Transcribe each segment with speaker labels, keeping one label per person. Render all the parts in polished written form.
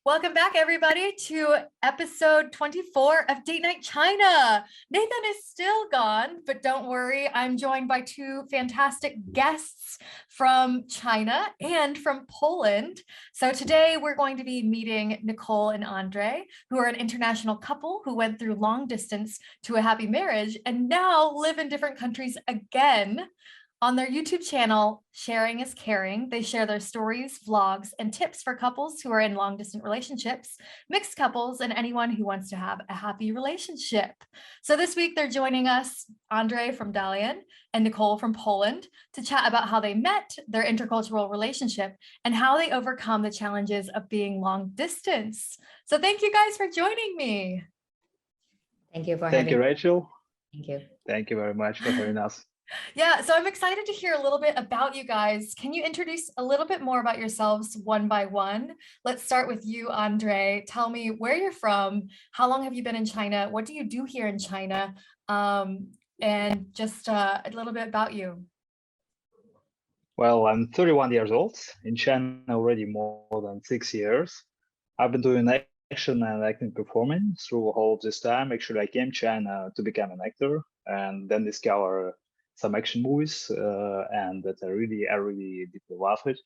Speaker 1: Welcome back, everybody, to episode 24 of Date Night China. Nathan is still gone, but don't worry. I'm joined by two fantastic guests from China and from Poland. So today we're going to be meeting Nicole and Andrei, who are an international couple who went through long distance to a happy marriage and now live in different countries again. On their YouTube channel, Sharing is Caring, they share their stories, vlogs, and tips for couples who are in long-distance relationships, mixed couples, and anyone who wants to have a happy relationship. So this week, they're joining us, Andrei from Dalian and Nicole from Poland, to chat about how they met, their intercultural relationship, and how they overcome the challenges of being long distance. So thank you guys for joining me.
Speaker 2: Thank you for having me.
Speaker 3: Thank you, Rachel.
Speaker 2: Thank you.
Speaker 3: Thank you very much for having us.
Speaker 1: Yeah, so I'm excited to hear a little bit about you guys. Can you introduce a little bit more about yourselves one by one? Let's start with you, Andrei. Tell me where you're from, how long have you been in China, what do you do here in China, and just a little bit about you.
Speaker 3: Well, I'm 31 years old, in China already more than 6 years. I've been doing action and acting performing through all of this time. Actually, I came to China to become an actor and then discover some action movies and that I really deeply love it.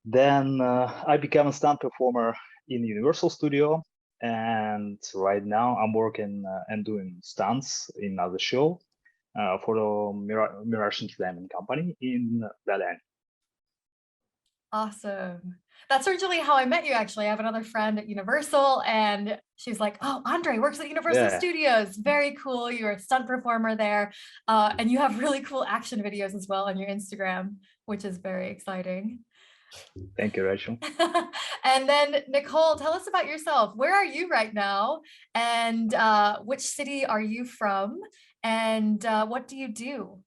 Speaker 3: Then I became a stunt performer in Universal Studio, and right now I'm working and doing stunts in another show for the Mirage Entertainment Company in Dalian.
Speaker 1: Awesome. That's originally how I met you, actually. I have another friend at Universal, and she's like, oh, Andrei works at Universal Studios. Very cool. You're a stunt performer there. And you have really cool action videos as well on your Instagram, which is very exciting.
Speaker 3: Thank you, Rachel.
Speaker 1: And then Nicole, tell us about yourself. Where are you right now? And which city are you from? And what do you do?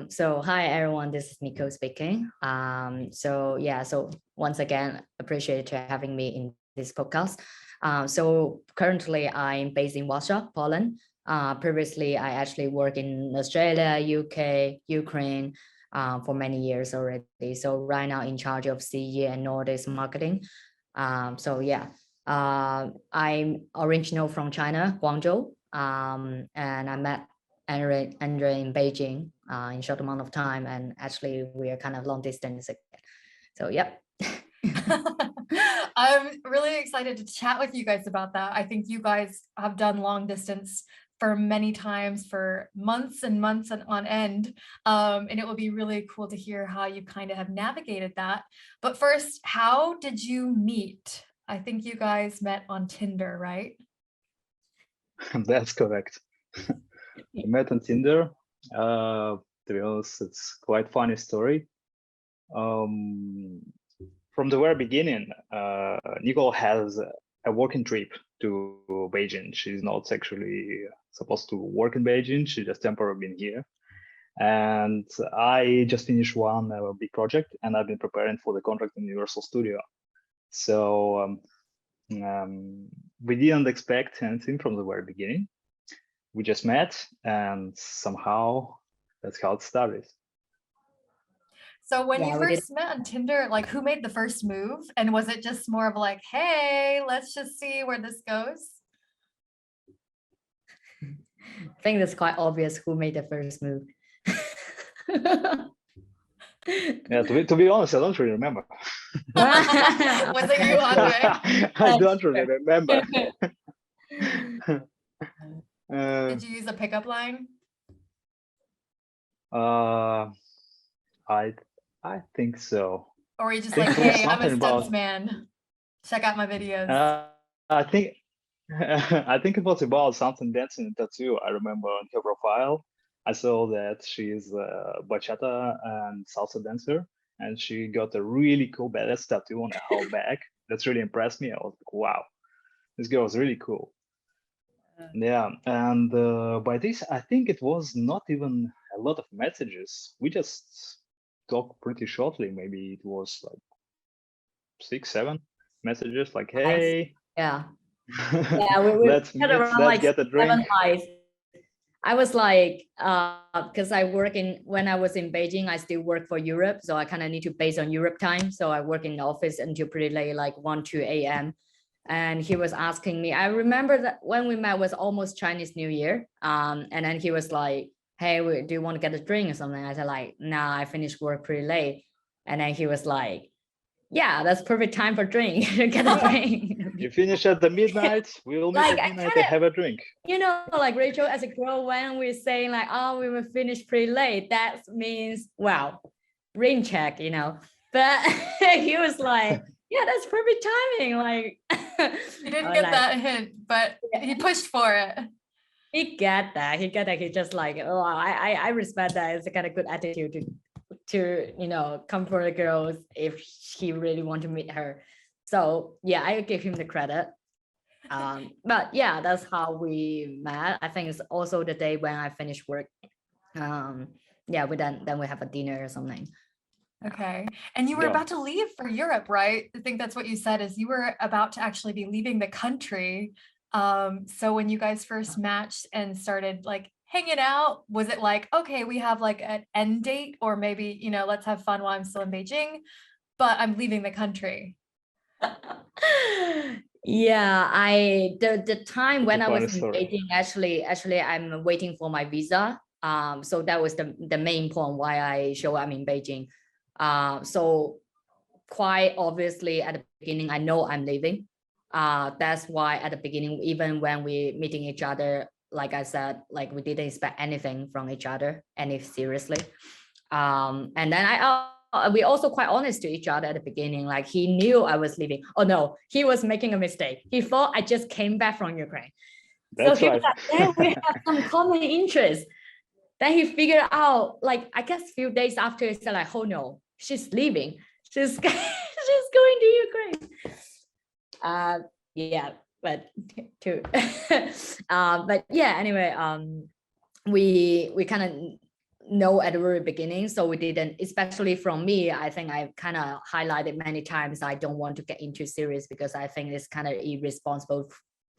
Speaker 2: So hi everyone, this is Nicole speaking. So once again, appreciate you having me in this podcast. So currently I'm based in Warsaw, Poland. Previously I actually worked in Australia, UK, Ukraine for many years already. So right now in charge of CE and Nordic marketing. I'm original from China, Guangzhou, and I met Andrei in Beijing in short amount of time, and actually we are kind of long distance again. So yep.
Speaker 1: I'm really excited to chat with you guys about that. I think you guys have done long distance for many times, for months and months and on end, and it will be really cool to hear how you kind of have navigated that. But first, how did you meet? I think you guys met on Tinder, right?
Speaker 3: That's correct. We met on Tinder. To be honest, it's quite funny story. From the very beginning, Nicole has a working trip to Beijing. She's not actually supposed to work in Beijing. She just temporarily been here. And I just finished one big project, and I've been preparing for the contract in Universal Studio. So we didn't expect anything from the very beginning. We just met, and somehow that's how it started.
Speaker 1: So when you first met on Tinder, like who made the first move? And was it just more of like, hey, let's just see where this goes?
Speaker 2: I think it's quite obvious who made the first move.
Speaker 3: Yeah, to be honest, I don't really remember.
Speaker 1: Was it you, Andrei?
Speaker 3: I don't really remember.
Speaker 1: Did you use a pickup line?
Speaker 3: I think so.
Speaker 1: Or were you just like, hey, I'm a stunts man. Check out my videos.
Speaker 3: I think it was about something dancing and tattoo. I remember on her profile, I saw that she is a bachata and salsa dancer, and she got a really cool badass tattoo on her whole back. That's really impressed me. I was like, wow, this girl is really cool. Yeah, and by this, I think it was not even a lot of messages. We just talked pretty shortly. Maybe it was like 6, 7 messages, like, hey.
Speaker 2: Yeah. Yeah, we
Speaker 3: let's
Speaker 2: had around like
Speaker 3: get a drink.
Speaker 2: 7 lives. I was like, because when I was in Beijing, I still work for Europe. So I kind of need to base on Europe time. So I work in the office until pretty late, like 1, 2 a.m. And he was asking me, I remember that when we met was almost Chinese New Year. And then he was like, hey, do you want to get a drink or something? I said like, nah, I finished work pretty late. And then he was like, yeah, that's perfect time for drink. Get a drink.
Speaker 3: You finish at the midnight, we'll meet
Speaker 2: Like,
Speaker 3: at midnight and have a drink.
Speaker 2: You know, like Rachel, as a girl, when we're saying like, oh, we will finish pretty late, that means, wow, rain check, you know. But he was like, yeah, that's perfect timing. Like,
Speaker 1: He didn't get that hint, but he pushed for it.
Speaker 2: He get that. He just like, oh, I respect that. It's a kind of good attitude to you know, comfort the girls if he really want to meet her. So yeah, I give him the credit. But yeah, that's how we met. I think it's also the day when I finished work. Yeah, then we have a dinner or something.
Speaker 1: Okay. And you were about to leave for Europe, right? I think that's what you said, is you were about to actually be leaving the country. So when you guys first matched and started like hanging out, was it like, okay, we have like an end date, or maybe, you know, let's have fun while I'm still in Beijing, but I'm leaving the country?
Speaker 2: Yeah, the time when I was in
Speaker 3: Story.
Speaker 2: Beijing, actually I'm waiting for my visa. So that was the main point why I show up in Beijing. So quite obviously at the beginning, I know I'm leaving. That's why at the beginning, even when we meeting each other, like I said, like we didn't expect anything from each other, any seriously. And then we also quite honest to each other at the beginning. Like he knew I was leaving. Oh no, he was making a mistake. He thought I just came back from Ukraine.
Speaker 3: That's
Speaker 2: so
Speaker 3: right.
Speaker 2: Then we have some common interest. Then he figured out, like, I guess a few days after, he said like, oh no, she's leaving. She's going to Ukraine. Yeah, but but yeah, anyway, we kind of know at the very beginning, so we didn't, especially from me, I think I kind of highlighted many times, I don't want to get into serious because I think it's kind of irresponsible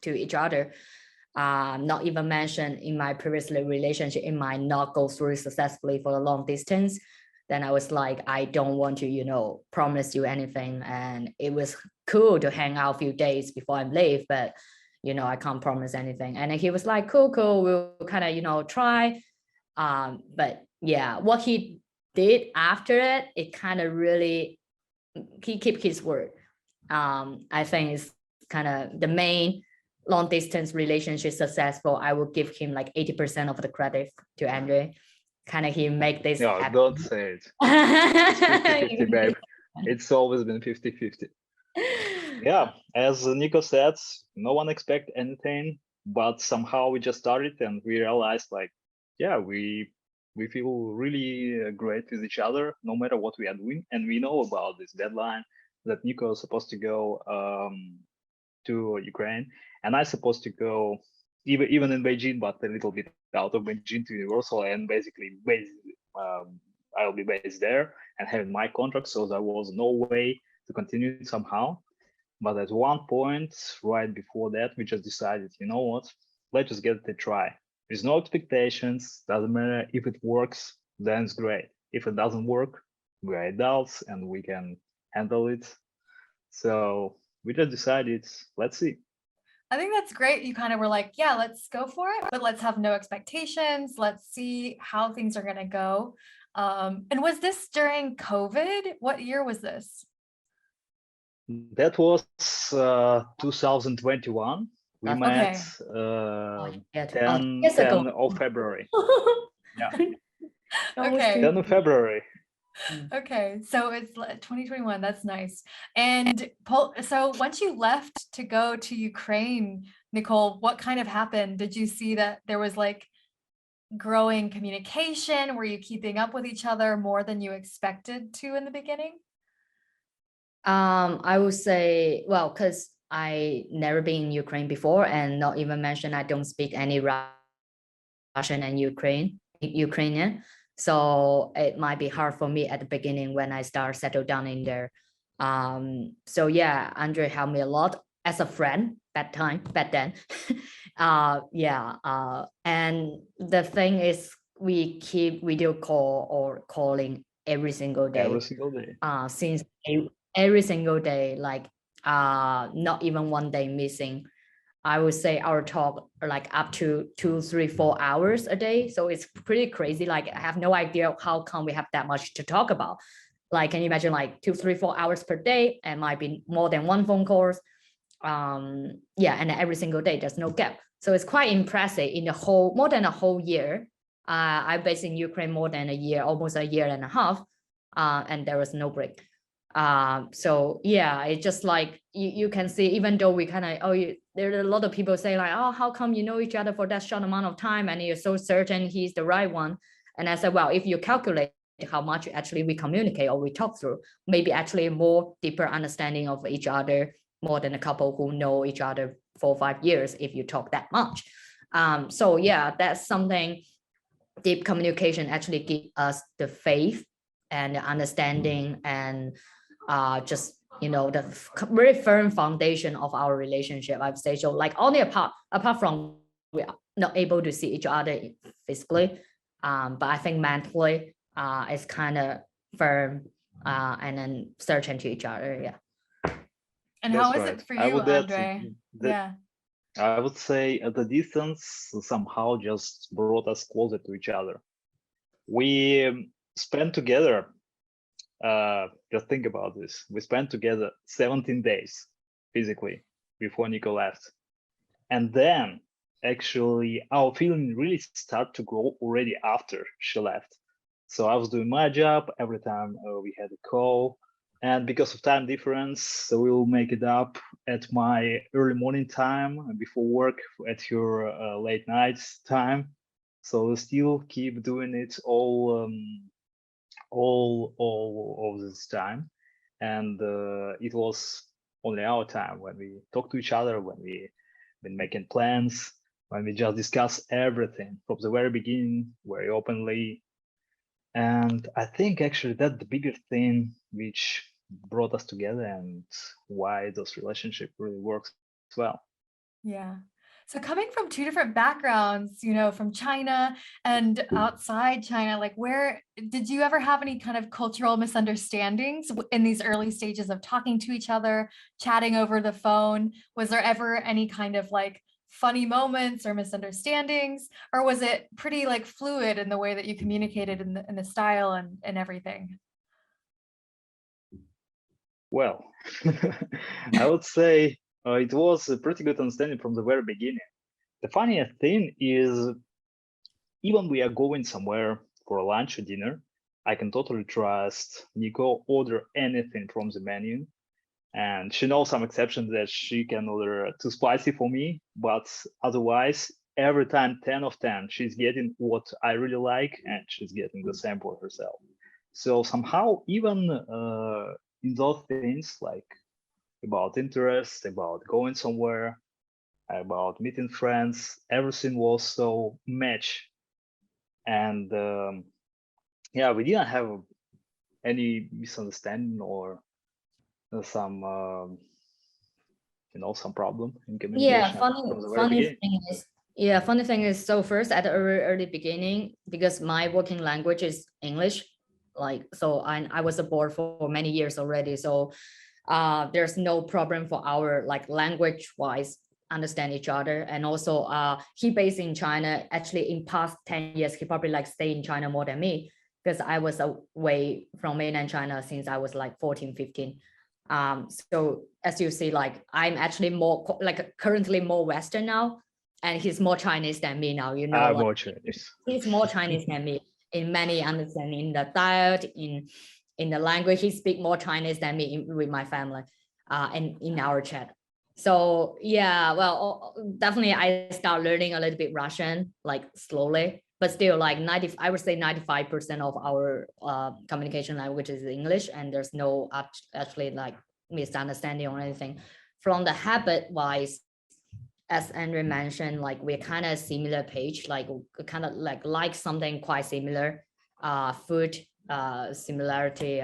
Speaker 2: to each other. Not even mentioned in my previous relationship, it might not go through successfully for a long distance. Then I was like, I don't want to, you know, promise you anything. And it was cool to hang out a few days before I leave, but, you know, I can't promise anything. And he was like, cool, we'll kind of, you know, try. But yeah, what he did after it, it kind of really, he kept his word. I think it's kind of the main long distance relationship successful. I will give him like 80% of the credit to Andrei. Kind of he make this happen.
Speaker 3: Don't say it. It's 50-50, babe. It's always been 50-50. Yeah, as Nico said, no one expect anything, but somehow we just started and we realized like, yeah, we feel really great with each other no matter what we are doing. And we know about this deadline that Nico is supposed to go to Ukraine, and I'm supposed to go even in Beijing, but a little bit out of Beijing to Universal, and basically I'll be based there and having my contract, so there was no way to continue it somehow. But at one point, right before that, we just decided, you know what, let's just get it a try. There's no expectations, doesn't matter if it works, then it's great. If it doesn't work, we're adults and we can handle it. So we just decided, let's see.
Speaker 1: I think that's great. You kind of were like, yeah, let's go for it, but let's have no expectations. Let's see how things are going to go. And was this during COVID? What year was this?
Speaker 3: That was 2021. We met 10 of February. Yeah.
Speaker 1: Okay.
Speaker 3: 10 of February.
Speaker 1: Okay, so it's 2021. That's nice. And so once you left to go to Ukraine, Nicole, what kind of happened? Did you see that there was like growing communication? Were you keeping up with each other more than you expected to in the beginning?
Speaker 2: I would say, well, because I never been in Ukraine before, and not even mention I don't speak any Russian and Ukrainian. So it might be hard for me at the beginning when I settle down in there. So yeah, Andrei helped me a lot as a friend back then. And the thing is, we keep video call or calling every single day.
Speaker 3: Every single day.
Speaker 2: Since every single day, like not even one day missing. I would say our talk are like up to 2, 3, 4 hours a day. So it's pretty crazy. Like I have no idea how come we have that much to talk about. Like, can you imagine like 2, 3, 4 hours per day? And might be more than one phone calls. And every single day, there's no gap. So it's quite impressive in the whole, more than a whole year. I'm based in Ukraine more than a year, almost a year and a half. And there was no break. It's just like you can see, even though we kind of, there are a lot of people say like, oh, how come you know each other for that short amount of time and you're so certain he's the right one? And I said, well, if you calculate how much actually we communicate or we talk through, maybe actually more deeper understanding of each other, more than a couple who know each other 4 or 5 years if you talk that much. That's something. Deep communication actually give us the faith and the understanding and the very firm foundation of our relationship, I would say. So like only apart from we are not able to see each other physically, but I think mentally it's kind of firm and then certain to each other. Yeah.
Speaker 1: And
Speaker 3: That's
Speaker 1: how is
Speaker 3: right.
Speaker 1: it for
Speaker 3: I
Speaker 1: you,
Speaker 3: would add
Speaker 1: Andrei?
Speaker 3: that I would say the distance somehow just brought us closer to each other. We spent together, just think about this, we spent together 17 days physically before Nicole left. And then actually our feeling really started to grow already after she left. So I was doing my job every time we had a call. And because of time difference, so we'll make it up at my early morning time before work at your late night time. So we'll still keep doing it all this time. And it was only our time when we talk to each other, when we been making plans, when we just discuss everything from the very beginning, very openly. And I think actually that's the bigger thing which brought us together and why this relationship really works well.
Speaker 1: Yeah. So coming from 2 different backgrounds, from China and outside China, like where did you ever have any kind of cultural misunderstandings in these early stages of talking to each other, chatting over the phone? Was there ever any kind of like funny moments or misunderstandings, or was it pretty like fluid in the way that you communicated in the style and everything?
Speaker 3: Well, I would say it was a pretty good understanding from the very beginning. The funniest thing is, even we are going somewhere for lunch or dinner, I can totally trust Nico order anything from the menu. And she knows some exceptions that she can order too spicy for me, but otherwise, every time 10 of 10, she's getting what I really like and she's getting the same for herself. So somehow, even in those things like about interest, about going somewhere, about meeting friends, everything was so match. And we didn't have any misunderstanding or some some problem in communication from the very beginning.
Speaker 2: Funny thing is, so first at the early beginning, because my working language is English, like, so I was abroad for many years already, so there's no problem for our like language wise understand each other. And also he based in China. Actually in past 10 years he probably like stay in China more than me, because I was away from mainland China since I was like 14, 15. So as you see, like I'm actually more like currently more Western now, and he's more Chinese than me now, like,
Speaker 3: more Chinese.
Speaker 2: He's more Chinese than me in many understanding, in the diet, in the language. He speak more Chinese than me with my family and in our chat. So definitely I start learning a little bit Russian, like slowly, but still like I would say 95% of our communication language is English, and there's no actually like misunderstanding or anything. From the habit wise, as Andrei mentioned, like we're kind of similar page, like kind of like something quite similar, food similarity.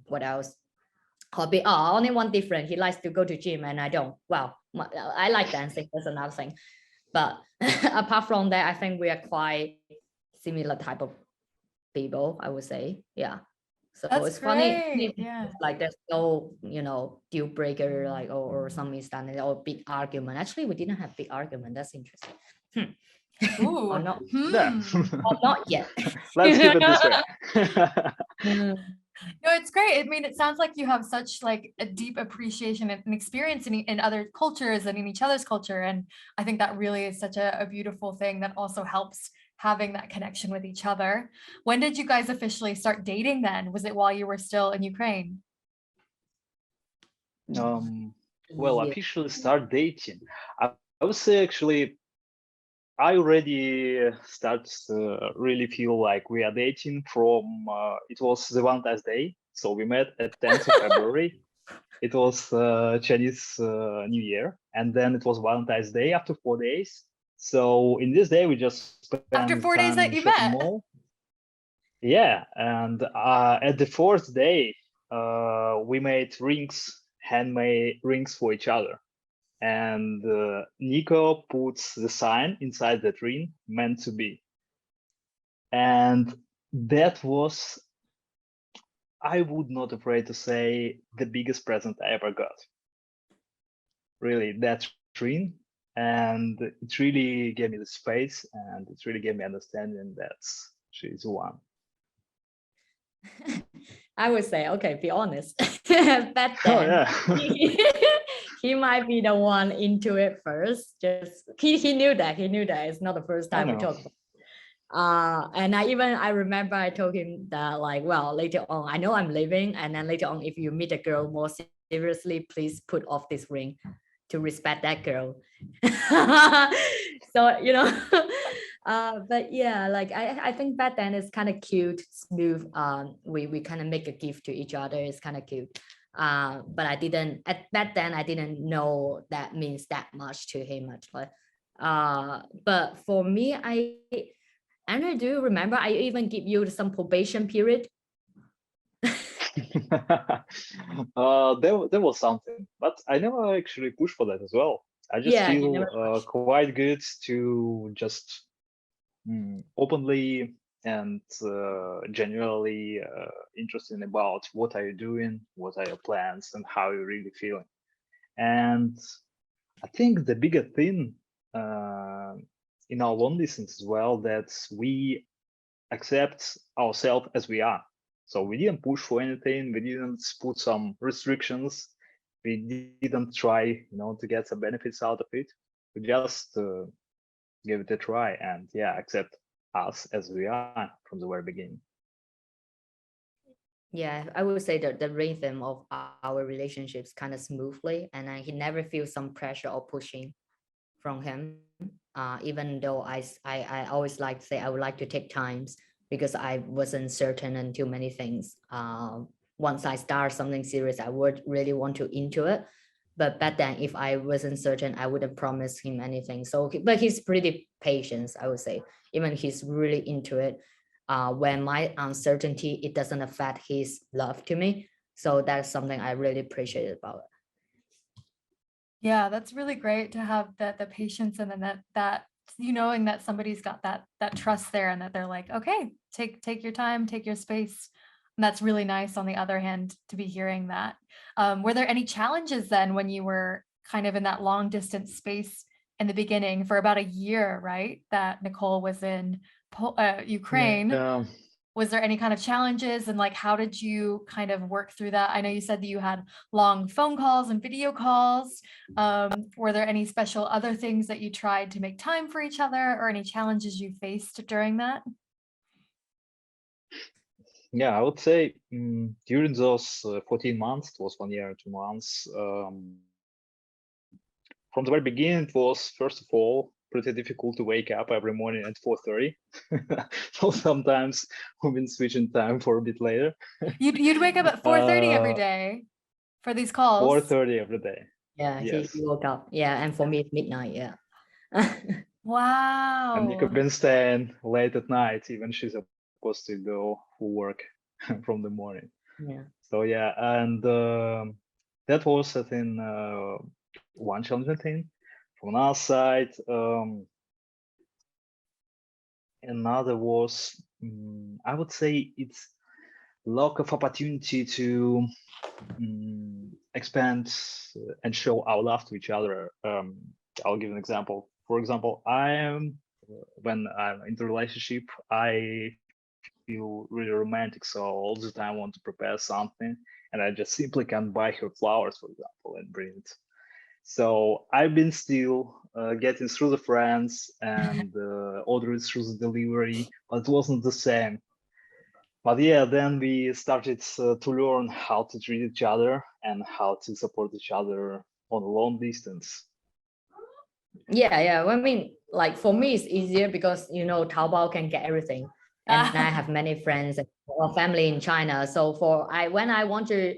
Speaker 2: What else? Hobby. Only one different. He likes to go to gym and I don't. Well, I like dancing. That's another thing. But apart from that, I think we are quite similar type of people, I would say. Yeah. So
Speaker 1: That's
Speaker 2: it's funny.
Speaker 1: great. Yeah.
Speaker 2: Like there's no, deal breaker, like or some misunderstanding or big argument. Actually, we didn't have big argument. That's interesting.
Speaker 1: Ooh.
Speaker 2: Or not,
Speaker 3: Yeah.
Speaker 2: or not yet.
Speaker 3: Let's keep it this way.
Speaker 1: No, it's great. I mean, it sounds like you have such like a deep appreciation and experience in other cultures and in each other's culture. And I think that really is such a beautiful thing that also helps having that connection with each other. When did you guys officially start dating then? Was it while you were still in Ukraine?
Speaker 3: Well,
Speaker 2: Yeah.
Speaker 3: officially start dating. I would say actually, I already start to really feel like we are dating from, it was the Valentine's Day. So we met at 10th of February. It was Chinese New Year. And then it was Valentine's Day after 4 days. So in this day, we just spent
Speaker 1: After 4 days
Speaker 3: time
Speaker 1: that
Speaker 3: in
Speaker 1: you
Speaker 3: shopping
Speaker 1: met?
Speaker 3: mall. Yeah, and at the fourth day, we made handmade rings for each other. And Nico puts the sign inside that ring, meant to be. And that was, I would not afraid to say, the biggest present I ever got. Really, that ring. And it really gave me the space, and it really gave me understanding that she's the one.
Speaker 2: I would say, okay, be honest. Back then, he might be the one into it first. Just he knew that it's not the first time we talked. And I remember I told him that, like, well, later on, I know I'm leaving, and then later on, if you meet a girl more seriously, please put off this ring to respect that girl. So but yeah, like I think back then it's kind of cute, smooth. We kind of make a gift to each other. It's kind of cute. But back then I didn't know that means that much to him actually. But for me, Andrew, do you remember I even give you some probation period?
Speaker 3: There was something, but I never actually pushed for that as well. I just feel quite good to just openly and generally interested about what are you doing, what are your plans, and how you're really feeling. And I think the bigger thing in our long distance as well, that we accept ourselves as we are. So we didn't push for anything. We didn't put some restrictions. We didn't try, to get some benefits out of it. We just give it a try and accept us as we are from the very beginning.
Speaker 2: Yeah, I would say that the rhythm of our relationships kind of smoothly, and he never feels some pressure or pushing from him. Even though I always like to say I would like to take times because I wasn't certain on too many things. Once I start something serious, I would really want to into it. But back then, if I wasn't certain, I wouldn't promise him anything. So, but he's pretty patient, I would say. Even he's really into it. When my uncertainty, it doesn't affect his love to me. So that's something I really appreciate about it.
Speaker 1: Yeah, that's really great to have the patience and then that knowing that somebody's got that trust there and that they're like, okay, take your time, take your space. And that's really nice on the other hand to be hearing that. Were there any challenges then when you were kind of in that long distance space in the beginning for about a year, right? That Nicole was in Ukraine.
Speaker 3: Yeah.
Speaker 1: Was there any kind of challenges and like how did you kind of work through that? I know you said that you had long phone calls and video calls. Were there any special other things that you tried to make time for each other or any challenges you faced during that?
Speaker 3: Yeah, I would say during those 14 months, it was 1 year and 2 months. From the very beginning, it was, first of all, pretty difficult to wake up every morning at 4:30. So sometimes we've been switching time for a bit later.
Speaker 1: You'd wake up at 4:30 every day for these calls?
Speaker 3: 4:30 every day.
Speaker 2: Yeah, yes. He woke up. Yeah, and for me, it's midnight. Yeah.
Speaker 1: Wow.
Speaker 3: And Nico been staying late at night, even she's supposed to go for work from the morning.
Speaker 2: Yeah.
Speaker 3: So yeah, and that was I think one challenging thing. From our side, another was, I would say it's lack of opportunity to expand and show our love to each other. I'll give an example. For example, when I'm in the relationship, I feel really romantic, so all the time I want to prepare something, and I just simply can't buy her flowers, for example, and bring it. So I've been still getting through the friends and ordering through the delivery, but it wasn't the same. But yeah, then we started to learn how to treat each other and how to support each other on a long distance.
Speaker 2: Yeah. I mean, like for me, it's easier because Taobao can get everything, and I have many friends and family in China. So when I want to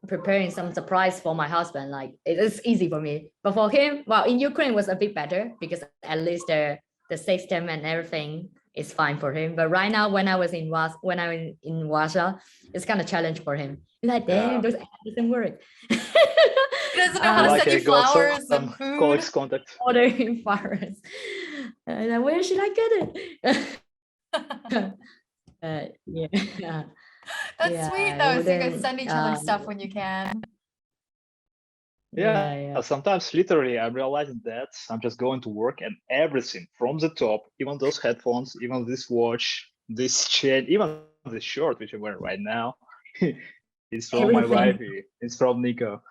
Speaker 2: preparing some surprise for my husband, like it's easy for me. But for him, well, in Ukraine was a bit better because at least the system and everything is fine for him. But right now, when I was in Warsaw, it's kind of challenge for him. He's like, damn, those doesn't work.
Speaker 1: He doesn't know how to send you flowers and food.
Speaker 3: Colleagues contact.
Speaker 2: Ordering flowers. And where should I get it? Yeah.
Speaker 1: That's sweet though. So you guys send each other stuff when you can.
Speaker 3: Yeah. Sometimes literally I'm realizing that I'm just going to work and everything from the top, even those headphones, even this watch, this chain, even the shirt which I'm wearing right now, it's from my wife. It's from Nico.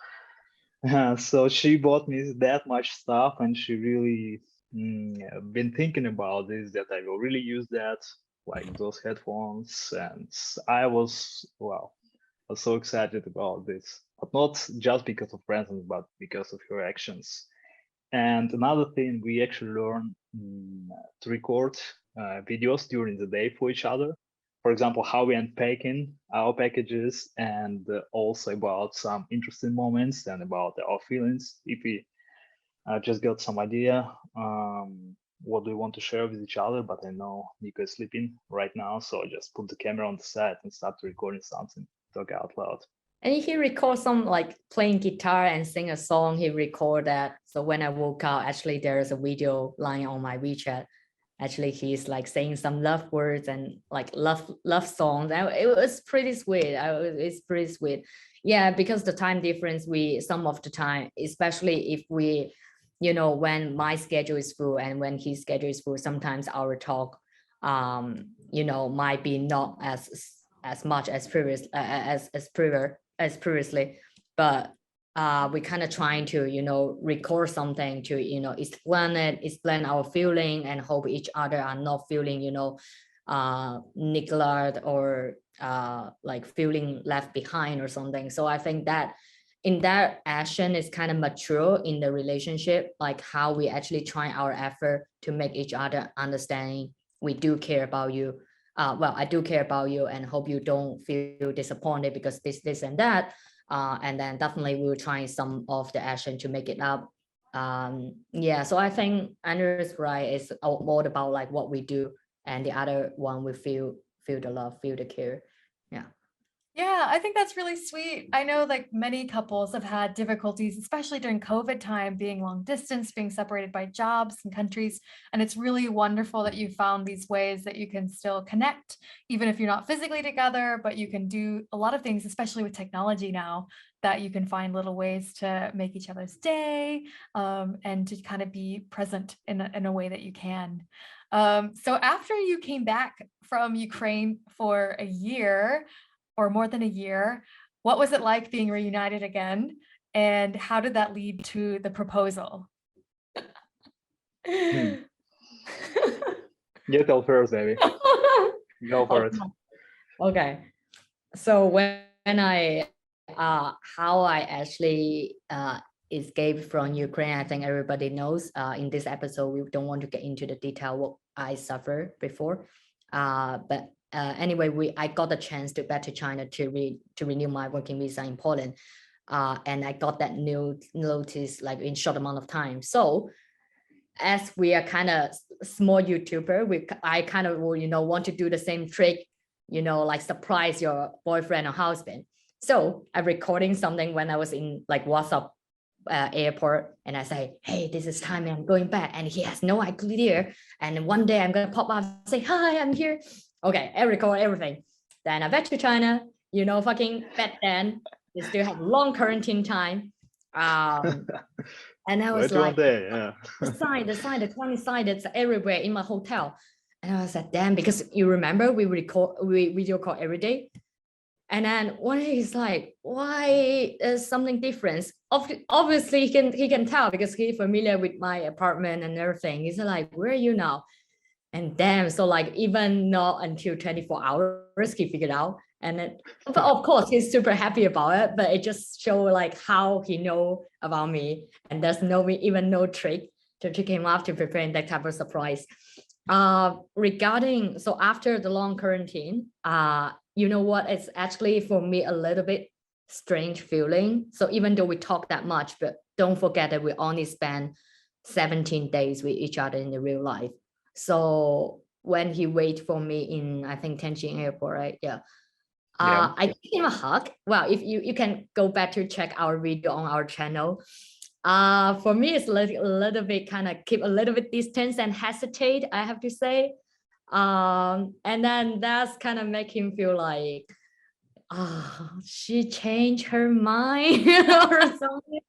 Speaker 3: So she bought me that much stuff, and she really been thinking about this, that I will really use that, like those headphones. And I was so excited about this, but not just because of presents, but because of her actions. And another thing, we actually learned to record videos during the day for each other. For example, how we unpacking our packages, and also about some interesting moments and about our feelings. If we just got some idea, what do we want to share with each other? But I know Nico is sleeping right now, so I just put the camera on the side and start recording something, talk out loud.
Speaker 2: And he records some like playing guitar and sing a song. He record that. So when I woke up, actually there is a video lying on my WeChat. Actually, he's like saying some love words and like love songs. And it was pretty sweet. It's pretty sweet. Yeah, because the time difference, some of the time, especially if we, when my schedule is full and when his schedule is full, sometimes our talk, might be not as much as previously, but we kind of trying to record something to explain our feeling and hope each other are not feeling neglected or like feeling left behind or something. So I think that in that action is kind of mature in the relationship, like how we actually try our effort to make each other understanding we do care about you. I do care about you and hope you don't feel disappointed because this and that. And then definitely we'll try some of the action to make it up. So I think Andrew is right. It's more about like what we do, and the other one we feel the love, feel the care.
Speaker 1: Yeah, I think that's really sweet. I know like many couples have had difficulties, especially during COVID time, being long distance, being separated by jobs and countries. And it's really wonderful that you found these ways that you can still connect, even if you're not physically together, but you can do a lot of things, especially with technology now, that you can find little ways to make each other's day and to kind of be present in a way that you can. So after you came back from Ukraine for a year, or more than a year, what was it like being reunited again? And how did that lead to the proposal?
Speaker 3: You tell first, baby. Go for it.
Speaker 2: Okay. So when I, how I actually escaped from Ukraine, I think everybody knows. In this episode, we don't want to get into the detail what I suffered before. But anyway, I got a chance to back to China to renew my working visa in Poland, and I got that new notice like in short amount of time. So as we are kind of small YouTuber, I kind of want to do the same trick, like surprise your boyfriend or husband. So I'm recording something when I was in like WhatsApp airport, and I say, hey, this is time and I'm going back, and he has no idea. And one day I'm gonna pop up, say, hi, I'm here. Okay, I record everything. Then I back to China, fucking back then they still have long quarantine time. And I was like,
Speaker 3: yeah.
Speaker 2: the tiny sign that's everywhere in my hotel. And I was like, damn, because you remember we video call every day. And then one day he's like, why is something different? Obviously he can tell because he's familiar with my apartment and everything. He's like, where are you now? And damn, so like even not until 24 hours he figured out. And then, but of course he's super happy about it, but it just show like how he know about me. And there's even no trick to trick him up to preparing that type of surprise. Regarding, so after the long quarantine, you know what, it's actually for me a little bit strange feeling. So even though we talk that much, but don't forget that we only spend 17 days with each other in the real life. So when he wait for me in, I think, Tianjin airport, right? Yeah. I gave him a hug. Well, if you can go back to check our video on our channel. For me, it's a little bit kind of keep a little bit distance and hesitate, I have to say. And then that's kind of make him feel like, she changed her mind or something.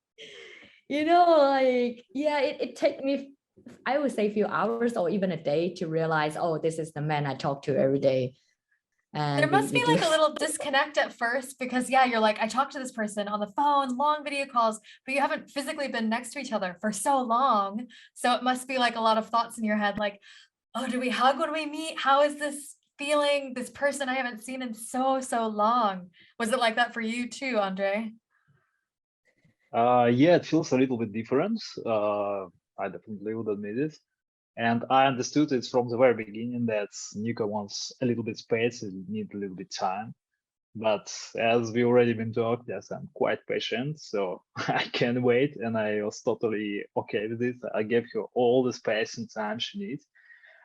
Speaker 2: Like, yeah, it take me, I would say, a few hours or even a day to realize, oh, this is the man I talk to every day. And
Speaker 1: there must be like a little disconnect at first because yeah, you're like, I talked to this person on the phone, long video calls, but you haven't physically been next to each other for so long. So it must be like a lot of thoughts in your head, like, oh, do we hug when we meet? How is this feeling? This person I haven't seen in so long. Was it like that for you too, Andrei?
Speaker 3: Yeah, it feels a little bit different. I definitely would admit it. And I understood it from the very beginning that Nico wants a little bit space, and need a little bit time. But as we already been talked, yes, I'm quite patient, so I can wait, and I was totally okay with it. I gave her all the space and time she needs.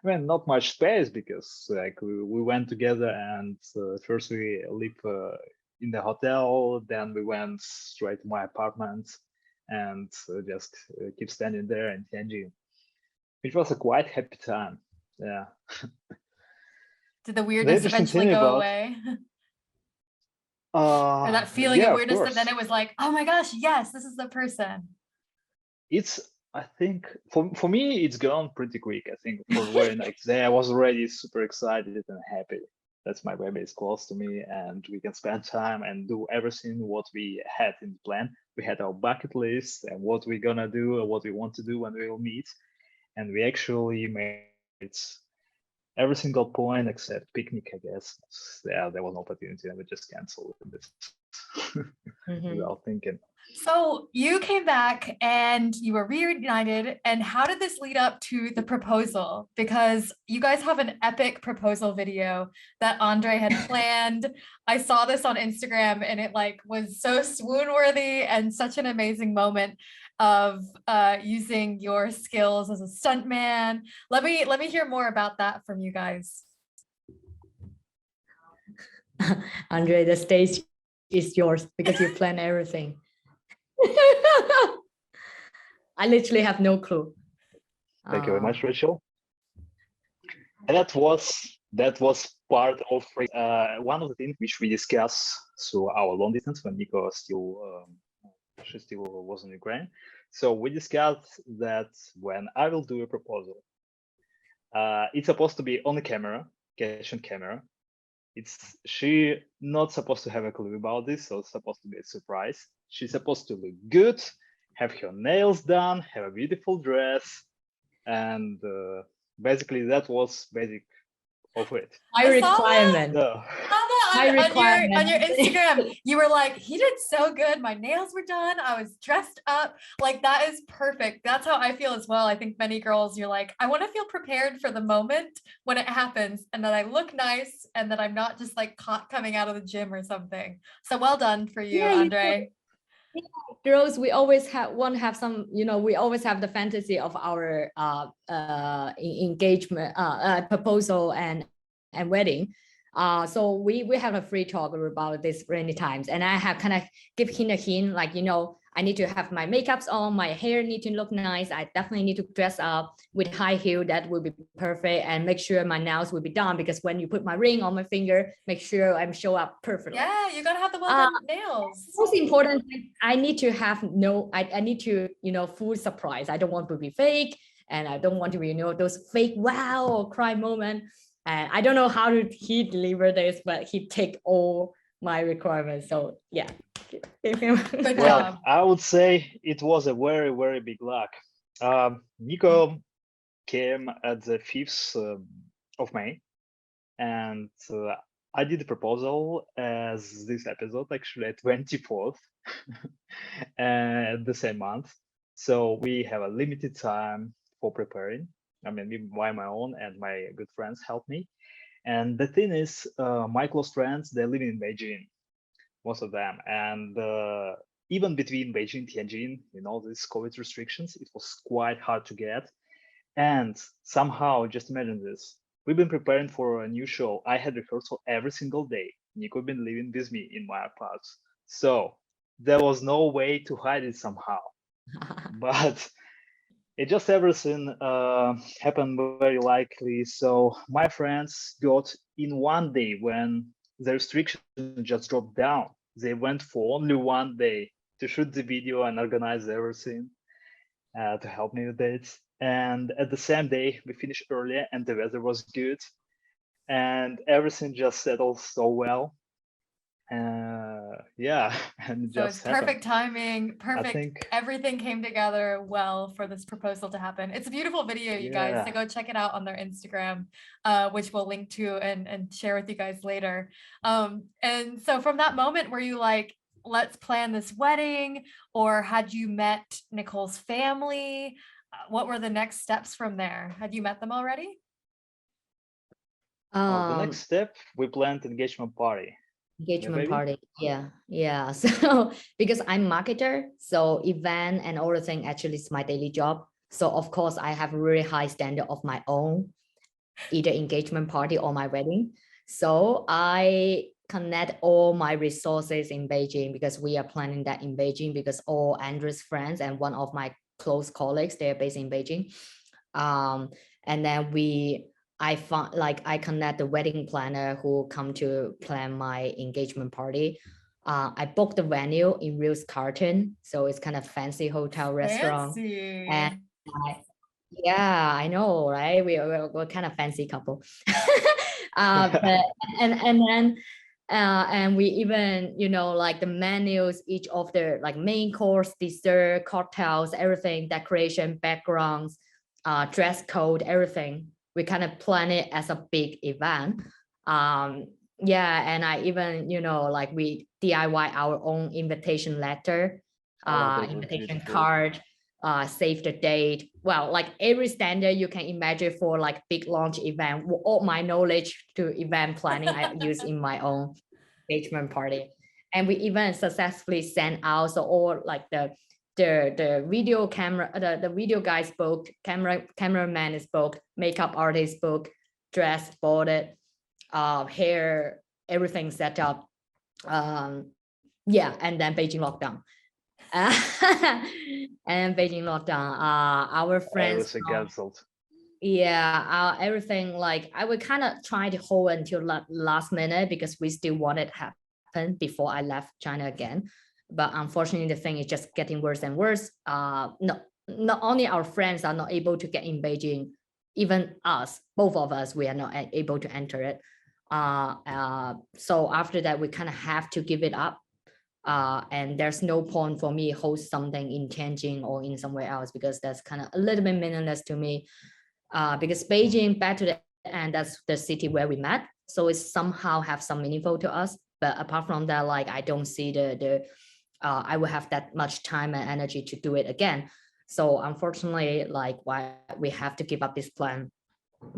Speaker 3: I mean, not much space because like we went together, and first we live in the hotel, then we went straight to my apartment, and just keep standing there in Tianjin. It was a quite happy time. Yeah.
Speaker 1: Did the weirdness eventually go away? Or that feeling of weirdness that then it was like, oh my gosh, yes, this is the person.
Speaker 3: It's, I think, for me, it's gone pretty quick. I think for the next day, I was already super excited and happy. That's my baby is close to me, and we can spend time and do everything what we had in the plan. We had our bucket list and what we're gonna do or what we want to do when we will meet. And we actually made every single point except picnic, I guess. Yeah, there was an opportunity and we just canceled this without thinking.
Speaker 1: So you came back and you were reunited, and how did this lead up to the proposal? Because you guys have an epic proposal video that Andrei had planned. I saw this on Instagram and it like was so swoon worthy and such an amazing moment of using your skills as a stuntman. Let me hear more about that from you guys.
Speaker 2: Andrei, the stage is yours because you plan everything. I literally have no clue.
Speaker 3: Thank you very much, Rachel. And that was part of one of the things which we discussed through our long distance when Nico she still was in Ukraine. So we discussed that when I will do a proposal, it's supposed to be on the camera, cash on camera. She not supposed to have a clue about this, so it's supposed to be a surprise. She's supposed to look good, have her nails done, have a beautiful dress, and basically that was basic of it.
Speaker 2: My requirement.
Speaker 1: On your Instagram, you were like, he did so good. My nails were done. I was dressed up. Like, that is perfect. That's how I feel as well. I think many girls, you're like, I want to feel prepared for the moment when it happens and that I look nice and that I'm not just like caught coming out of the gym or something. So well done for you, Andrei.
Speaker 2: Girls, we always want to have some, we always have the fantasy of our engagement, proposal and wedding. So we have a free talk about this many times, and I have kind of give him a hint, like, I need to have my makeups on, my hair need to look nice. I definitely need to dress up with high heel. That will be perfect. And make sure my nails will be done, because when you put my ring on my finger, make sure I'm show up perfectly.
Speaker 1: Yeah, you gotta have the well-done nails.
Speaker 2: Most important, I need to have I need to, full surprise. I don't want to be fake, and I don't want to be, those fake wow or cry moment. And I don't know how he deliver this, but he take all my requirements. So yeah.
Speaker 1: Good
Speaker 3: Well,
Speaker 1: job.
Speaker 3: I would say it was a very, very big luck. Nico came at the 5th of May, and I did the proposal as this episode actually at 24th the same month. So we have a limited time for preparing. I mean, by my own, and my good friends helped me. And the thing is, my close friends, they're living in Beijing, most of them. And even between Beijing and Tianjin, these COVID restrictions, it was quite hard to get. And somehow, just imagine this. We've been preparing for a new show. I had rehearsal every single day. Nico been living with me in my apartment. So there was no way to hide it somehow. But it just everything happened very likely. So my friends got in one day when the restriction just dropped down. They went for only one day to shoot the video and organize everything to help me with it. And at the same day, we finished earlier and the weather was good. And everything just settled so well. Yeah, and it
Speaker 1: So
Speaker 3: just
Speaker 1: it's perfect
Speaker 3: happened.
Speaker 1: timing, perfect. Everything came together well for this proposal to happen. It's a beautiful video, you guys. So
Speaker 3: Yeah.
Speaker 1: go check it out on their Instagram, which we'll link to and share with you guys later. And so from that moment, were you like, let's plan this wedding, or had you met Nicole's family? What were the next steps from there? Had you met them already?
Speaker 3: The next step, we planned engagement party.
Speaker 2: Engagement party. Yeah. So because I'm marketer, so event and all the thing actually is my daily job. So of course I have a really high standard of my own, either engagement party or my wedding. So I connect all my resources in Beijing, because we are planning that in Beijing, because all Andrew's friends and one of my close colleagues, they're based in Beijing. And then I connect the wedding planner who come to plan my engagement party. I booked the venue in Ritz-Carlton, so it's kind of fancy hotel restaurant.
Speaker 1: Fancy.
Speaker 2: And yeah, I know, right? We're kind of fancy couple. But, and we even, like the menus, each of the like main course, dessert, cocktails, everything, decoration, backgrounds, dress code, everything. We kind of plan it as a big event. Yeah, and I even, like we DIY our own invitation letter, invitation card, save the date. Well, like every standard you can imagine for like big launch event. All my knowledge to event planning I use in my own engagement party. And we even successfully sent out, so all like the video camera, the video guys booked, cameraman is booked, makeup artist booked, dress bought it, hair, everything set up. Yeah, and then Beijing lockdown. And Beijing lockdown. Our friends
Speaker 3: Cancelled.
Speaker 2: Yeah, everything, like I would kind of try to hold until last minute, because we still want it to happen before I left China again. But unfortunately, the thing is just getting worse and worse. No, not only our friends are not able to get in Beijing, even us, both of us, we are not able to enter it. So after that, we kind of have to give it up. And there's no point for me host something in Tianjin or in somewhere else, because that's kind of a little bit meaningless to me. Because Beijing, back to the end, that's the city where we met, so it somehow have some meaningful to us. But apart from that, like I don't see I will have that much time and energy to do it again. So unfortunately, like why we have to give up this plan.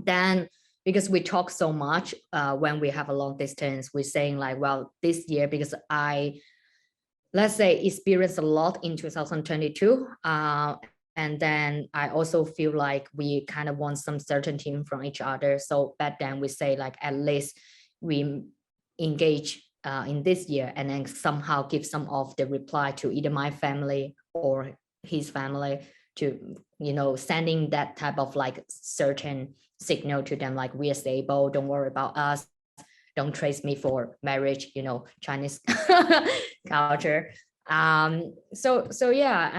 Speaker 2: Then because we talk so much when we have a long distance, we're saying like, well, this year, because let's say experienced a lot in 2022, and then I also feel like we kind of want some certainty from each other. So back then we say like, at least we engage in this year, and then somehow give some of the reply to either my family or his family, to sending that type of like certain signal to them, like we are stable, don't worry about us, don't trace me for marriage, Chinese culture. So yeah,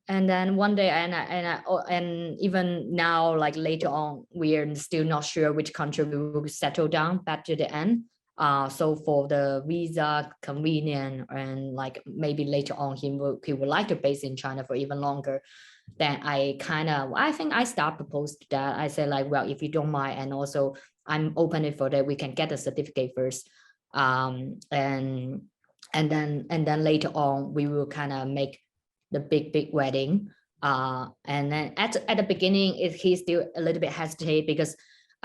Speaker 2: and then one day, and even now, like later on, we are still not sure which country we will settle down back to the end. So for the visa convenient, and like maybe later on he would like to base in China for even longer, then I think I start propose to that. I say like, well, if you don't mind, and also I'm open it for that, we can get a certificate first, and then later on we will kind of make the big wedding. And then at the beginning, he's still a little bit hesitate, because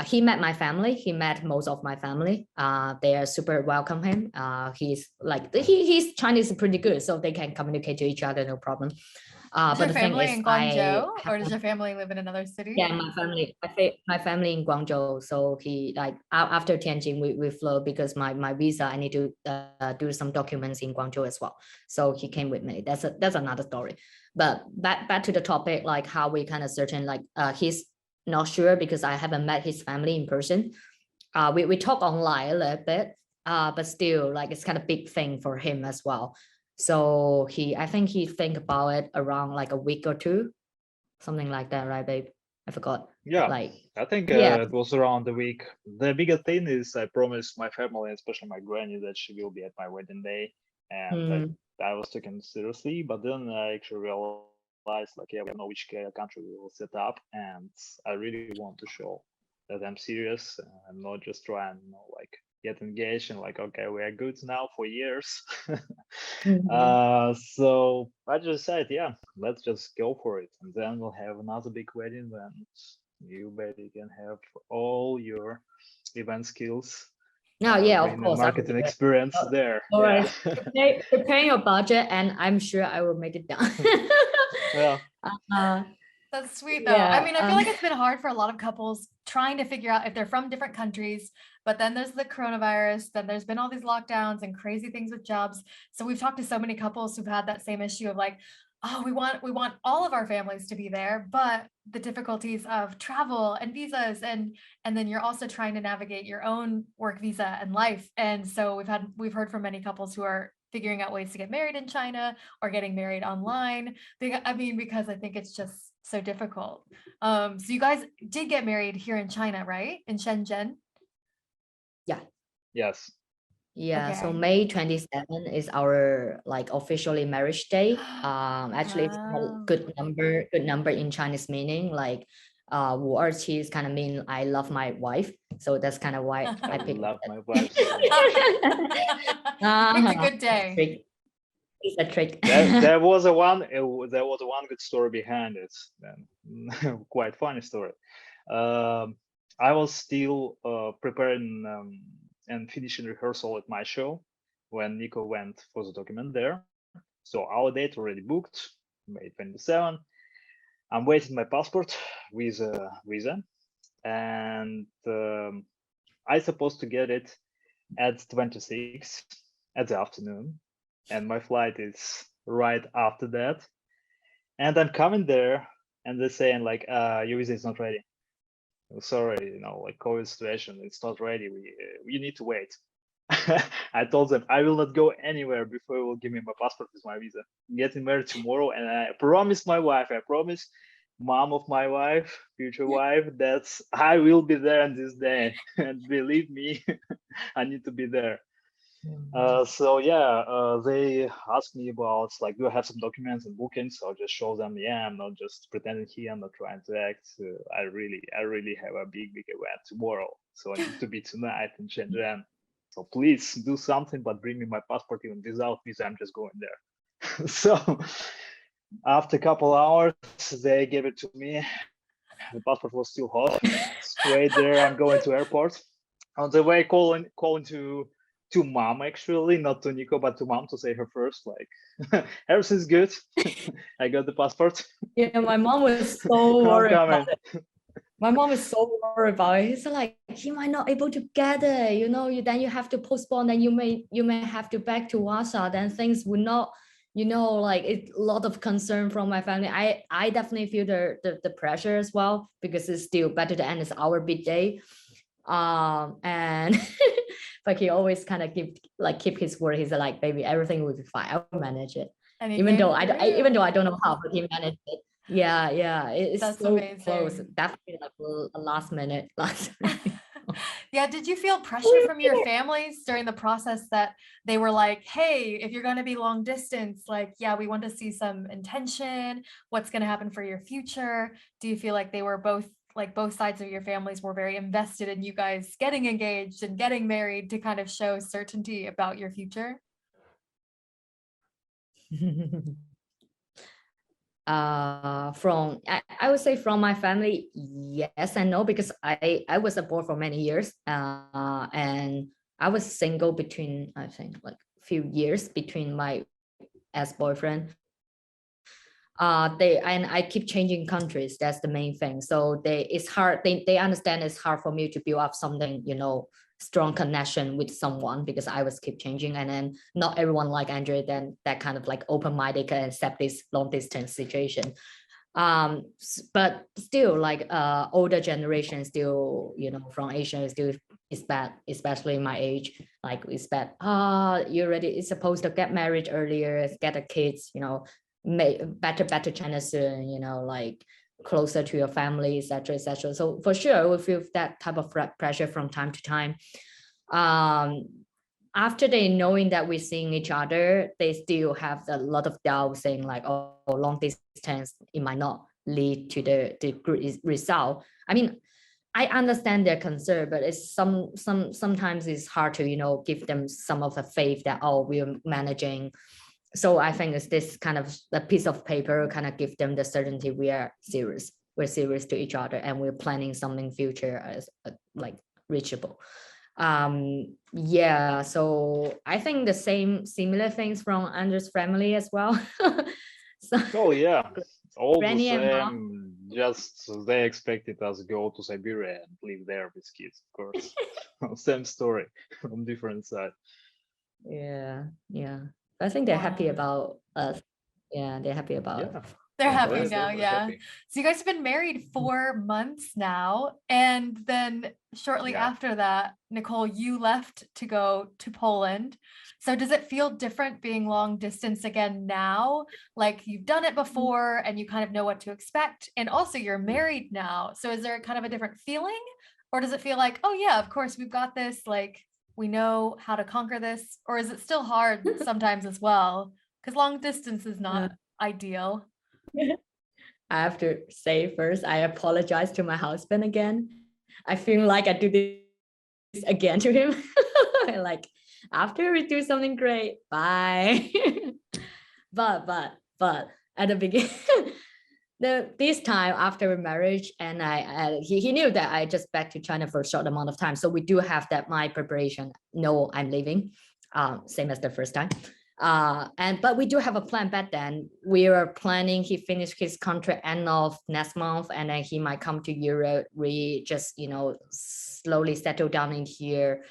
Speaker 2: he met my family, he met most of my family. They are super welcome him. He's like he's Chinese pretty good, so they can communicate to each other, no problem.
Speaker 1: Is
Speaker 2: But
Speaker 1: your
Speaker 2: the thing
Speaker 1: family
Speaker 2: is,
Speaker 1: in Guangzhou, or does your family live in another city?
Speaker 2: Yeah, my family in Guangzhou. So he like after Tianjin, we flew, because my visa, I need to do some documents in Guangzhou as well. So he came with me. That's another story. But back to the topic, like how we kind of certain, like he's not sure, because I haven't met his family in person. We talk online a little bit, but still, like it's kind of big thing for him as well. So I think he think about it around like a week or two, something like that, right, babe? I forgot.
Speaker 3: Yeah,
Speaker 2: like
Speaker 3: I think
Speaker 2: yeah.
Speaker 3: it was around a week. The bigger thing is I promised my family, especially my granny, that she will be at my wedding day, and I was taken seriously. But then I actually realized, like, yeah, we don't know which country we will set up, and I really want to show that I'm serious. I'm not just trying, like, get engaged and like, okay, we are good now for years. So I just said, yeah, let's just go for it, and then we'll have another big wedding when you baby can have all your event skills.
Speaker 2: No, yeah, of course.
Speaker 3: Marketing experience there.
Speaker 2: All right. Prepare your budget, and I'm sure I will make it done.
Speaker 3: Yeah.
Speaker 1: That's sweet though. I mean, I feel like it's been hard for a lot of couples trying to figure out if they're from different countries, but then there's the coronavirus, then there's been all these lockdowns and crazy things with jobs. So we've talked to so many couples who've had that same issue of like, oh, we want all of our families to be there, but the difficulties of travel and visas, and then you're also trying to navigate your own work visa and life. And so we've heard from many couples who are figuring out ways to get married in China or getting married online. I mean, because I think it's just so difficult. So you guys did get married here in China, right? In Shenzhen?
Speaker 2: Yeah.
Speaker 3: Yes.
Speaker 2: Yeah.
Speaker 1: Okay.
Speaker 2: So May 27 is our like officially marriage day. Actually, it's a good number in Chinese meaning, like 527 is kind of mean I love my wife. So that's kind of why I picked
Speaker 3: love my wife.
Speaker 1: It's a good day.
Speaker 2: It's a trick.
Speaker 3: There was one good story behind it. Then quite funny story. I was still preparing and finishing rehearsal at my show when Nico went for the document there. So our date already booked, May 27. I'm waiting my passport with a visa, and I supposed to get it at 26 at the afternoon, and my flight is right after that. And I'm coming there, and they're saying like, your visa is not ready. Sorry, like COVID situation, it's not ready. You need to wait. I told them I will not go anywhere before you will give me my passport with my visa. I'm getting married tomorrow, and I promised my wife, I promised mom of my wife, future wife, that I will be there on this day. And believe me, I need to be there. So yeah, they asked me about like, do I have some documents and bookings? So I'll just show them, yeah, I'm not just pretending here, I'm not trying to act. I really have a big event tomorrow, so I need to be tonight in Shenzhen. So please do something, but bring me my passport. Even without visa, I'm just going there. So after a couple hours, they gave it to me. The passport was still hot. Straight there, I'm going to airport. On the way, calling to mom, actually, not to Nico, but to mom, to say her first, like, everything's good. I got the passport.
Speaker 2: Yeah, my mom was so worried about it. My mom is so worried about it. It's like he might not able to get it, then you have to postpone, then you may have to back to Warsaw, then things will not, like it's a lot of concern from my family. I definitely feel the pressure as well, because it's still better to end, it's our big day. And but he always kind of keep his word. He's like, baby, everything will be fine, I'll manage it. Even though even though I don't know how, but he managed it. Yeah, it's
Speaker 1: That's
Speaker 2: so
Speaker 1: amazing.
Speaker 2: close. Definitely like a last minute.
Speaker 1: Yeah, did you feel pressure from your families during the process that they were like, hey, if you're going to be long distance, like, yeah, we want to see some intention, what's going to happen for your future? Do you feel like they were both sides of your families were very invested in you guys getting engaged and getting married to kind of show certainty about your future?
Speaker 2: I would say from my family, yes and no, because I was abroad for many years, and I was single between, I think, like few years between my ex-boyfriend. I keep changing countries. That's the main thing. So it's hard. They understand it's hard for me to build up something, strong connection with someone, because I was keep changing, and then not everyone like Andrei, then that kind of like open-minded can accept this long distance situation. But still, like older generation still, from Asia still is bad, especially my age. Like it's bad. You already is supposed to get married earlier, get a kids, better China soon, like closer to your family, etc., etc. So for sure, we feel that type of pressure from time to time. After they knowing that we're seeing each other, they still have a lot of doubt, saying like, oh, long distance, it might not lead to the good result. I mean, I understand their concern, but it's sometimes it's hard to give them some of the faith that, oh, we're managing. So I think it's this kind of a piece of paper kind of give them the certainty we're serious to each other, and we're planning something future as like reachable. Yeah, so I think the similar things from Andrew's family as well.
Speaker 3: Oh yeah, all the
Speaker 2: Granny and mom.
Speaker 3: same. Just they expected us to go to Siberia and live there with kids, of course. Same story from different side.
Speaker 2: Yeah. I think they're happy
Speaker 1: Wow.
Speaker 2: about us. Yeah, they're happy about
Speaker 3: Yeah.
Speaker 1: They're happy
Speaker 3: Glad
Speaker 1: now,
Speaker 3: they were
Speaker 1: yeah.
Speaker 3: happy.
Speaker 1: So you guys have been married 4 months now, and then shortly
Speaker 3: Yeah.
Speaker 1: after that, Nicole, you left to go to Poland. So does it feel different being long distance again now? Like you've done it before and you kind of know what to expect, and also you're married now. So is there kind of a different feeling, or does it feel like, oh yeah, of course we've got this, like we know how to conquer this, or is it still hard sometimes as well? Because long distance is not ideal.
Speaker 2: I have to say first, I apologize to my husband again. I feel like I do this again to him. Like after we do something great, bye. but at the beginning, this time after marriage, and he knew that I just back to China for a short amount of time. So we do have that my preparation. No, I'm leaving. Same as the first time. But we do have a plan back then. We were planning, he finished his contract end of next month, and then he might come to Europe. We just slowly settle down in here,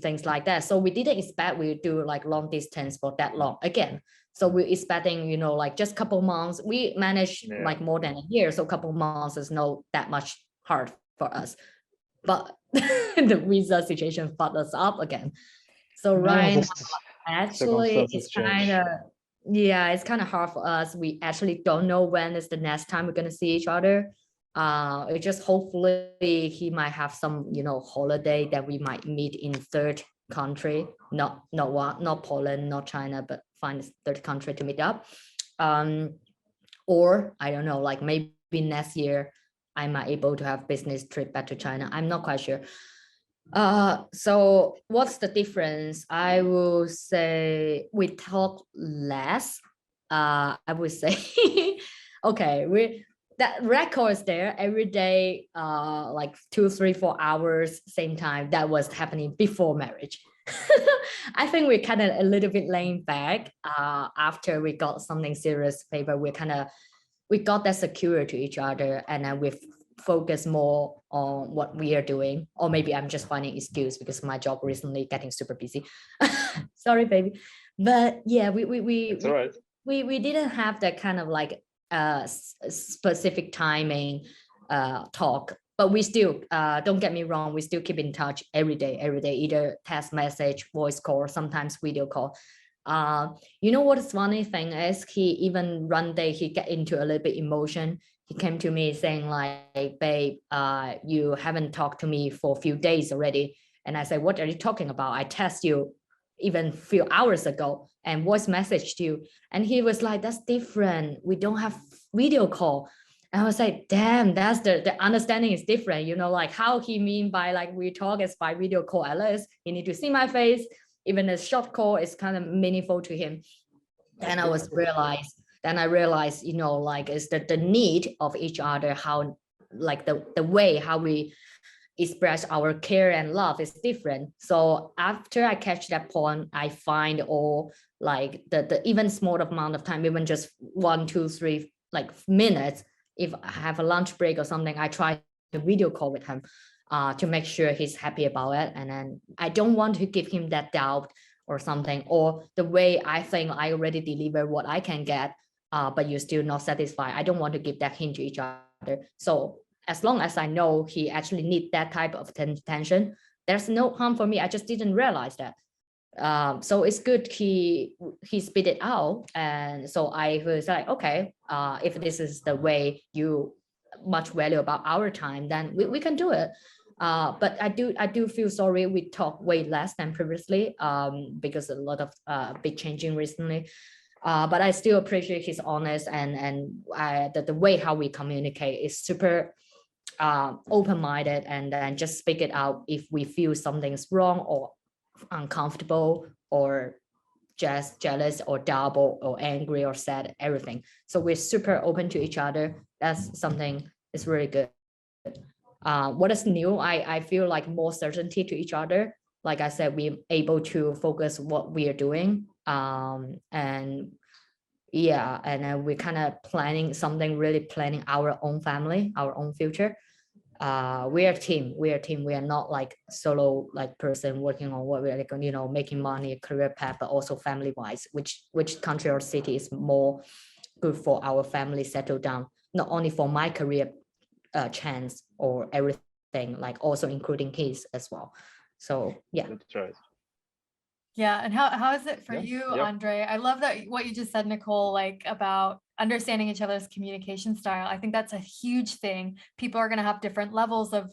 Speaker 2: things like that. So we didn't expect we would do like long distance for that long again. So we're expecting like just couple months. We managed like more than a year, so couple months is not that much hard for us, but the visa situation fucked us up again. So right now, actually, it's kind of hard for us. We actually don't know when is the next time we're gonna see each other. It just hopefully he might have some holiday that we might meet in third country, not Poland, not China, but find a third country to meet up. Or I don't know, like maybe next year I might able to have business trip back to China. I'm not quite sure. So what's the difference? I will say we talk less. I would say okay, that record is there every day, like 2, 3, 4 hours, same time. That was happening before marriage. I think we kind of a little bit laying back after we got something serious paper. We got that secure to each other, and then focus more on what we are doing, or maybe I'm just finding excuse because my job recently getting super busy. Sorry, baby. But yeah,
Speaker 3: It's all right.
Speaker 2: we didn't have that kind of like specific timing talk, but we still don't get me wrong, we still keep in touch every day, either text message, voice call, sometimes video call. You know what the funny thing is, he even one day he get into a little bit emotion. He came to me saying like, babe, you haven't talked to me for a few days already. And I said, what are you talking about? I text you even a few hours ago and voice messaged you. And he was like, that's different. We don't have video call. And I was like, damn, that's the understanding is different. You know, like how he mean by like we talk is by video call, at least you need to see my face. Even a short call is kind of meaningful to him. Then I realized, you know, like it's the need of each other, how like the way how we express our care and love is different. So after I catch that point, I find all like the even small amount of time, even just 1, 2, 3 like minutes, if I have a lunch break or something, I try to video call with him to make sure he's happy about it. And then I don't want to give him that doubt or something, or the way I think I already deliver what I can get, but you're still not satisfied. I don't want to give that hint to each other. So as long as I know he actually need that type of attention, there's no harm for me. I just didn't realize that. So it's good he spit it out. And so I was like, okay, if this is the way you much value about our time, then we can do it. But I do feel sorry we talk way less than previously, because a lot of big changing recently. But I still appreciate his honest and the way how we communicate is super open-minded, and then just speak it out if we feel something's wrong or uncomfortable or just jealous or double or angry or sad, everything. So we're super open to each other. That's something is really good. What is new? I feel like more certainty to each other. Like I said, we're able to focus what we are doing. And yeah, and then we're kind of planning something, really planning our own family, our own future. We are a team. We are not like solo like person working on what we're like, you know, making money, career path, but also family wise, which country or city is more good for our family settle down, not only for my career chance or everything, like also including his as well. So yeah.
Speaker 3: That's right.
Speaker 1: Yeah. And how is it for
Speaker 3: Yeah,
Speaker 1: you,
Speaker 3: yeah.
Speaker 1: Andrei? I love that what you just said, Nicole, like about understanding each other's communication style. I think that's a huge thing. People are going to have different levels of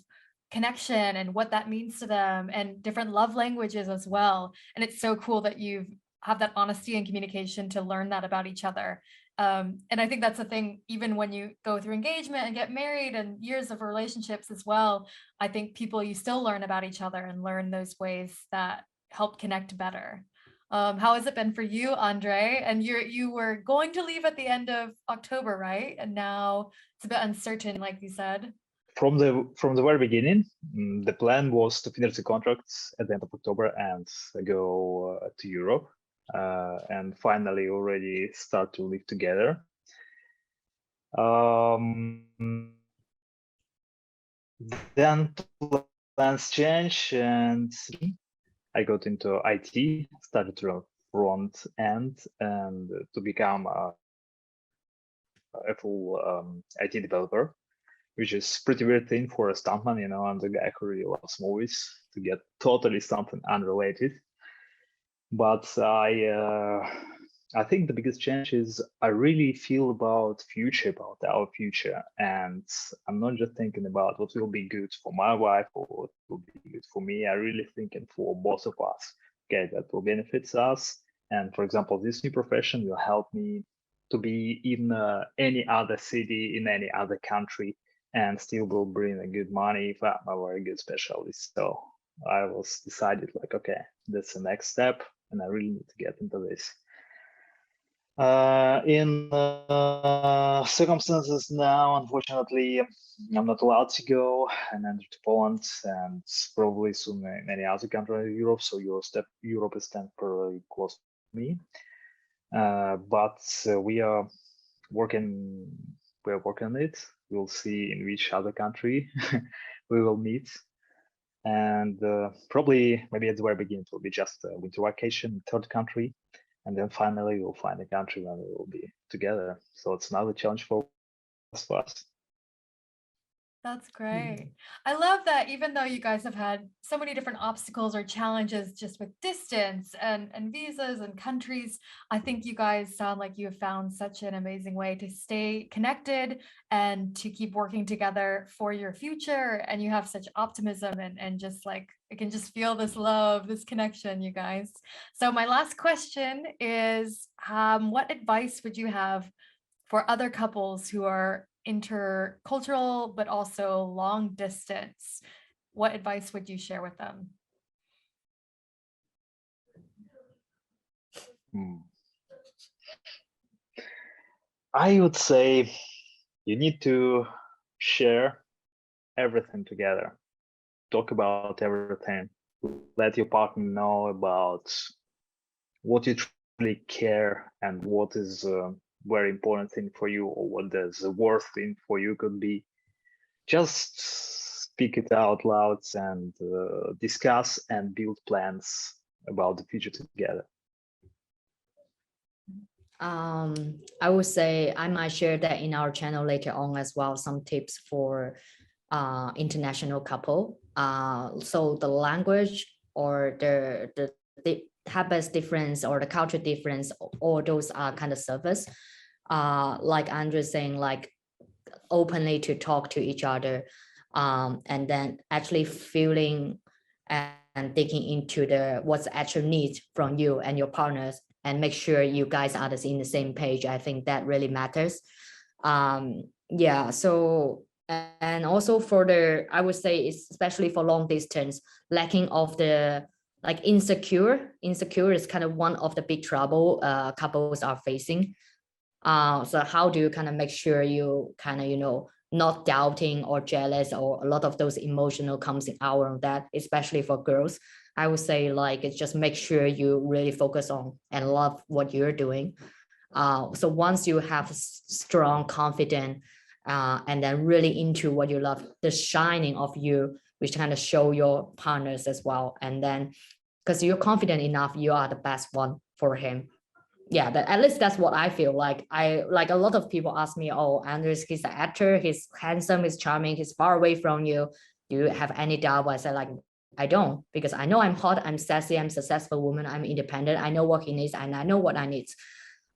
Speaker 1: connection and what that means to them, and different love languages as well. And it's so cool that you have that honesty and communication to learn that about each other. And I think that's the thing, even when you go through engagement and get married and years of relationships as well, I think you still learn about each other and learn those ways that help connect better. How has it been for you, Andrei? And you were going to leave at the end of October, right? And now it's a bit uncertain, like you said.
Speaker 3: From the very beginning, the plan was to finish the contracts at the end of October and go to Europe, and finally already start to live together. Then plans change, and I got into IT, started to front end, and to become a full IT developer, which is pretty weird thing for a stuntman, you know. I'm the guy who really loves movies, to get totally something unrelated. But I think the biggest change is I really feel about our future, and I'm not just thinking about what will be good for my wife or what will be good for me. I really thinking for both of us. Okay, that will benefit us. And for example, this new profession will help me to be in any other city, in any other country, and still will bring a good money if I'm a very good specialist. So I was decided like, okay, that's the next step, and I really need to get into this. In circumstances now, unfortunately, I'm not allowed to go and enter to Poland, and probably soon in any other country in Europe. So Europe is temporarily closed to me. But we are working on it. we'll see in which other country we will meet. And probably maybe at the very beginning it will be just a winter vacation, third country, and then finally we'll find a country where we will be together. So it's another challenge for us.
Speaker 1: That's great. I love that even though you guys have had so many different obstacles or challenges just with distance and visas and countries, I think you guys sound like you have found such an amazing way to stay connected and to keep working together for your future. And you have such optimism and just like, I can just feel this love, this connection, you guys. So my last question is, what advice would you have for other couples who are intercultural, but also long distance? What advice would you share with them?
Speaker 3: I would say you need to share everything together. Talk about everything. Let your partner know about what you truly care and what is very important thing for you, or what the worst thing for you could be. Just speak it out loud and discuss and build plans about the future together.
Speaker 2: I would say I might share that in our channel later on as well, some tips for international couple. So the language or the habits difference or the culture difference, all those are kind of surface. Like Andrei saying, like openly to talk to each other, and then actually feeling and digging into what's the actual needs from you and your partners, and make sure you guys are in the same page. I think that really matters. Yeah, so, and also for I would say, especially for long distance, lacking of the like insecure is kind of one of the big trouble couples are facing. So how do you kind of make sure you kind of, not doubting or jealous or a lot of those emotional comes out of that, especially for girls. I would say like it's just make sure you really focus on and love what you're doing. So once you have strong confidence and then really into what you love, the shining of you, which kind of show your partners as well. And then because you're confident enough, you are the best one for him. Yeah, at least that's what I feel like. A lot of people ask me, oh, Andres, he's an actor, he's handsome, he's charming, he's far away from you. Do you have any doubt? I say like, I don't, because I know I'm hot, I'm sassy, I'm a successful woman, I'm independent, I know what he needs and I know what I need.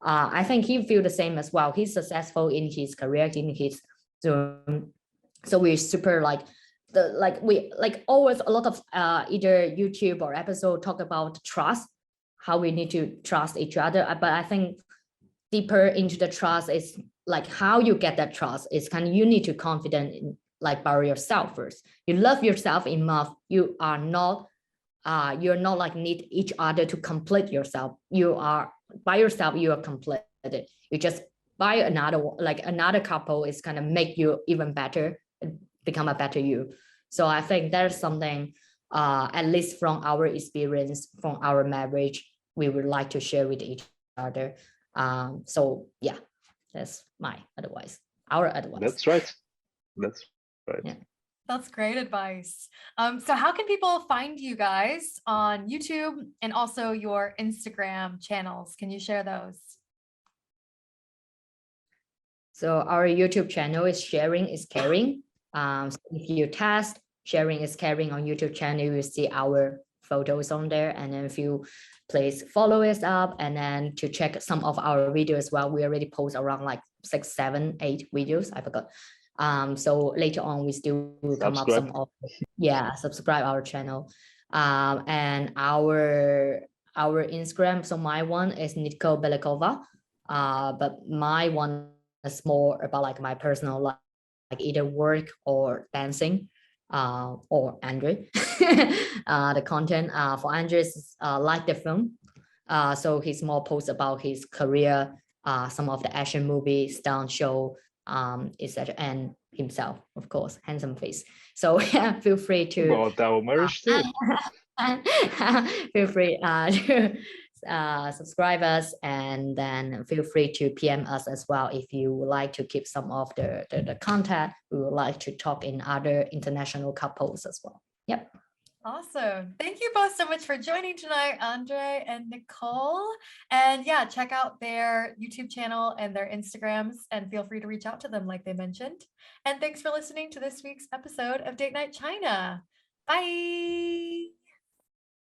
Speaker 2: I think he feel the same as well. He's successful in his career, in his Zoom. So we're super we always a lot of either YouTube or episode talk about trust, how we need to trust each other. But I think deeper into the trust is like how you get that trust is kind of you need to confident in like by yourself first. You love yourself enough. You are not you're not like need each other to complete yourself. You are by yourself, you are completed. You just buy another couple is kind of make you even better, become a better you. So I think there's something at least from our experience, from our marriage, we would like to share with each other. So yeah, that's my advice, our advice.
Speaker 3: That's right.
Speaker 2: Yeah.
Speaker 1: That's great advice. So how can people find you guys on YouTube and also your Instagram channels? Can you share those?
Speaker 2: So our YouTube channel is Sharing is Caring. So if you test Sharing is Caring on YouTube channel, you will see our photos on there. And then if you please follow us up, and then to check some of our videos as well. We already post around like 6, 7, 8 videos. I forgot. So later on, we still will come up some of, subscribe our channel. And our Instagram. So my one is Nicole Belikova. But my one is more about like my personal life, like either work or dancing, or Andrei. The content for Andrei is like the film. So he's more post about his career, some of the action movie, stunt show, etc. And himself, of course, handsome face. So yeah, feel free to
Speaker 3: about our marriage too.
Speaker 2: Feel free subscribe us, and then feel free to PM us as well if you would like to keep some of the content. We would like to talk in other international couples as well. Yep.
Speaker 1: Awesome. Thank you both so much for joining tonight, Andrei and Nicole. And yeah, check out their YouTube channel and their Instagrams, and feel free to reach out to them like they mentioned. And thanks for listening to this week's episode of Date Night China. Bye.